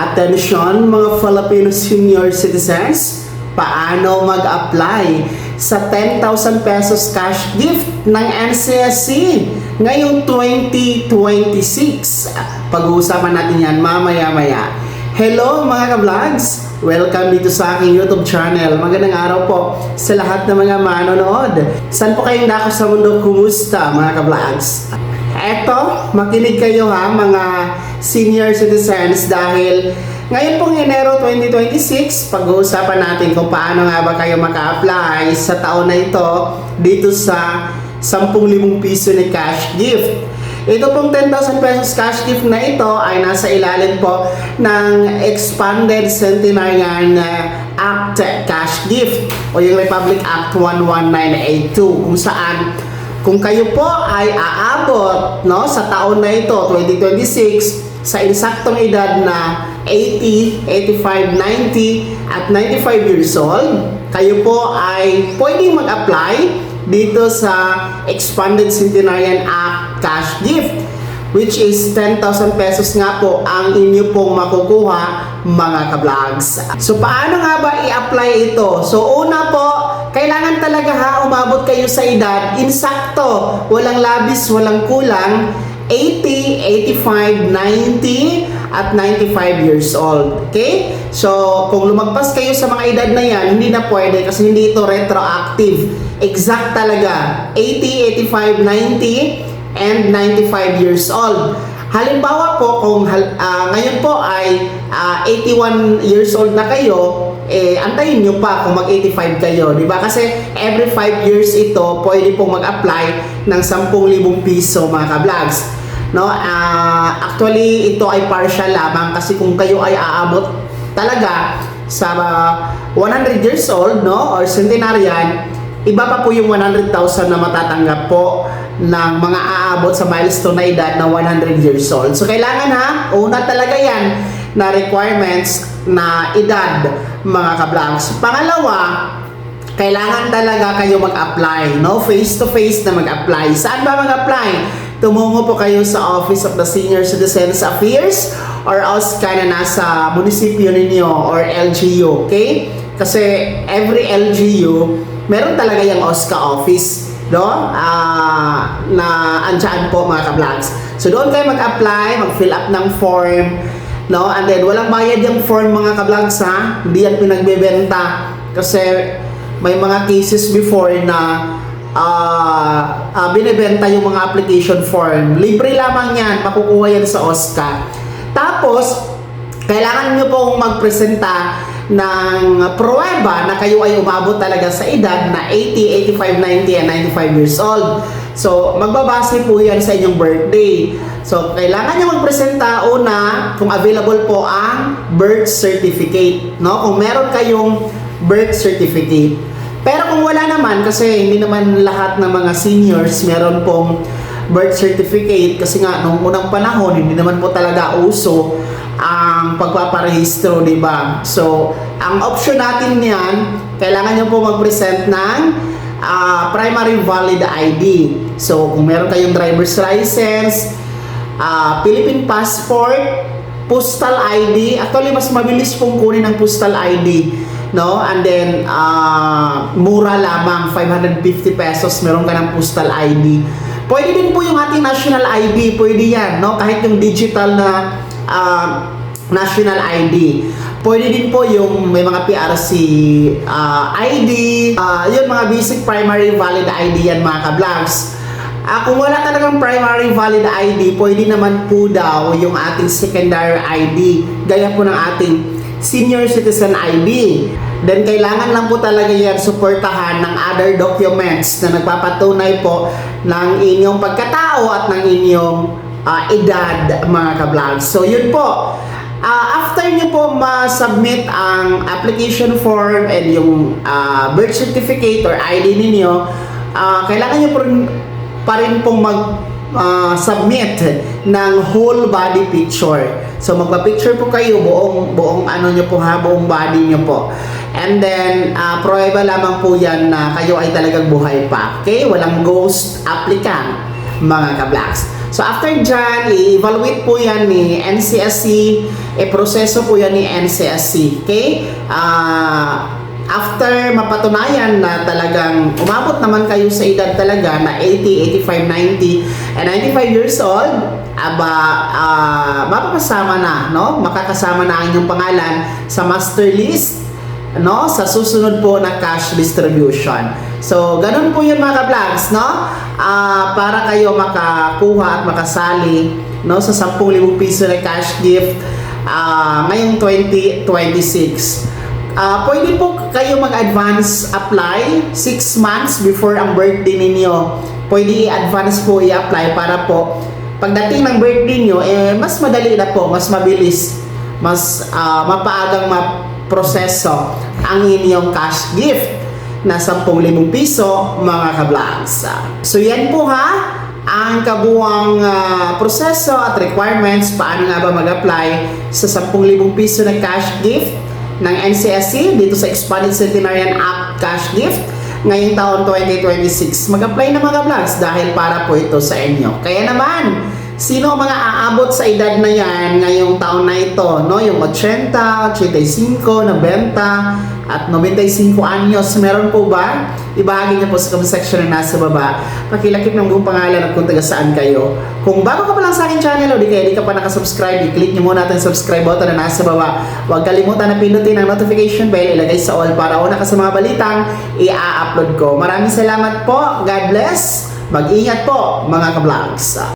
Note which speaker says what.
Speaker 1: Attention mga Filipino senior citizens, paano mag-apply sa 10,000 pesos cash gift ng NCSC ngayong 2026? Pag-uusapan natin yan mamaya-maya. Hello mga ka-vlogs! Welcome dito sa aking YouTube channel. Magandang araw po sa lahat ng mga manonood. Saan po kayong dako sa mundo? Kumusta mga ka-vlogs? Eto, makinig kayo ha mga senior citizens dahil ngayon pong Enero 2026, pag-uusapan natin kung paano nga ba kayo maka-apply sa taon na ito dito sa 10,000 piso ni cash gift. Ito pong 10,000 pesos cash gift na ito ay nasa ilalim po ng Expanded Centenarian Act Cash Gift o yung Republic Act 11982 kung saan kung kayo po ay aabot sa taon na ito, 2026, sa insaktong edad na 80, 85, 90 at 95 years old, kayo po ay pwedeng mag-apply dito sa Expanded Centenarian Act Cash Gift, which is 10,000 pesos nga po ang inyo pong makukuha mga ka-vlogs. So paano nga ba i-apply ito? So una po, kailangan talaga umabot kayo sa edad insakto, walang labis, walang kulang, 80, 85, 90 at 95 years old. Okay? So kung lumagpas kayo sa mga edad na yan, hindi na pwede kasi hindi ito retroactive. Exact talaga, 80, 85, 90 and 95 years old. Halimbawa po, kung ngayon po ay 81 years old na kayo, antayin nyo pa kung mag-85 kayo, di ba? Kasi every 5 years ito, pwede pong mag-apply ng 10,000 piso mga ka-vlogs. No? Actually, ito ay partial lamang kasi kung kayo ay aabot talaga sa 100 years old, no? Or centenarian, iba pa po yung 100,000 na matatanggap po ng mga aabot sa milestone na edad na 100 years old. So kailangan una talaga yan na requirements na edad mga ka-vlogs. Pangalawa, kailangan talaga kayo mag-apply, no? Face to face na mag-apply. Saan ba mag-apply? Tumungo po kayo sa Office of the Senior Citizens Affairs or OSCA na nasa munisipyo ninyo or LGU, okay? Kasi every LGU meron talaga yung OSCA office, no? Na andyan po mga ka-vlogs. So doon kayo mag-apply, mag-fill up ng form, no? And then walang bayad yung form mga ka-vlogs ha. Hindi yan pinagbebenta kasi may mga cases before na binibenta yung mga application form. Libre lamang yan, makukuha yan sa OSCA. Tapos kailangan nyo pong magpresenta ng pruweba na kayo ay umabot talaga sa edad na 80, 85, 90, and 95 years old. So, magbabase po yan sa inyong birthday. So, kailangan nyo magpresenta una kung available po ang birth certificate. No? Kung meron kayong birth certificate. Pero kung wala naman, kasi hindi naman lahat ng mga seniors meron pong birth certificate kasi nga nung unang panahon hindi naman po talaga uso ang pagpaparehistro, di ba? So, ang option natin yan, kailangan nyo po mag-present ng primary valid ID. So, kung meron kayong driver's license, Philippine passport, postal ID, actually mas mabilis pong kunin ang postal ID, no? And then, mura lamang, 550 pesos, meron ka ng postal ID. Pwede din po yung ating national ID, pwede yan, no? Kahit yung digital na national ID. Pwede din po yung may mga PRC ID, yun mga basic primary valid ID yan mga ka-vlogs. Kung wala talagang primary valid ID, pwede naman po daw yung ating secondary ID, gaya po ng ating senior citizen ID. Then kailangan lang po talaga yan suportahan ng other documents na nagpapatunay po ng inyong pagkatao at ng inyong edad mga ka-vlogs. So yun po, after nyo po ma-submit ang application form and yung birth certificate or ID ninyo, kailangan nyo pa rin pong mag-submit ng whole body picture. So magpa-picture po kayo buong ano nyo po buong body nyo po. And then pruweba lamang po yan na kayo ay talagang buhay pa. Okay? Walang ghost applicant mga ka-vlogs. So after dyan, i-evaluate po yan ni NCSC, proseso po yan ni NCSC. Okay? After mapatunayan na talagang umabot naman kayo sa edad talaga na 80, 85, 90, and 95 years old, mapapasama na, no? Makakasama na ang inyong pangalan sa master list, no? Sa susunod po na cash distribution. So, ganun po yun mga ka-vlogs, no? Para kayo makakuha at makasali, no? Sa 10,000 piso na cash gift ngayong 2026. Pwede po kayo mag-advance apply 6 months before ang birthday ninyo. Pwede i-advance po i-apply para po pagdating ng birthday nyo, mas madali na po, mas mabilis, mas mapaagang maproseso ang inyong cash gift na 10,000 piso mga ka-vlogs. So yan po ha, ang kabuang proseso at requirements paano nga ba mag-apply sa 10,000 piso na cash gift ng NCSC dito sa Expanded Centenarian Act Cash Gift ngayong taon 2026. Mag-apply na mga vlogs dahil para po ito sa inyo. Kaya naman, sino ang mga aabot sa edad na yan ngayong taon na ito? No? Yung 80, 85, 90, at 95 anyos. Meron po ba? Ibahagi niyo po sa comment section na nasa baba. Pakilakip ng buong pangalan at kung taga saan kayo. Kung bago ka pa lang sa akin channel o di ka pa nakasubscribe, i-click niyo muna natin subscribe button na nasa baba. Huwag kalimutan na pindutin ang notification bell, ilagay sa all para una ka sa mga balitang i-upload ko. Maraming salamat po. God bless. Mag-ingat po mga ka-vlogs.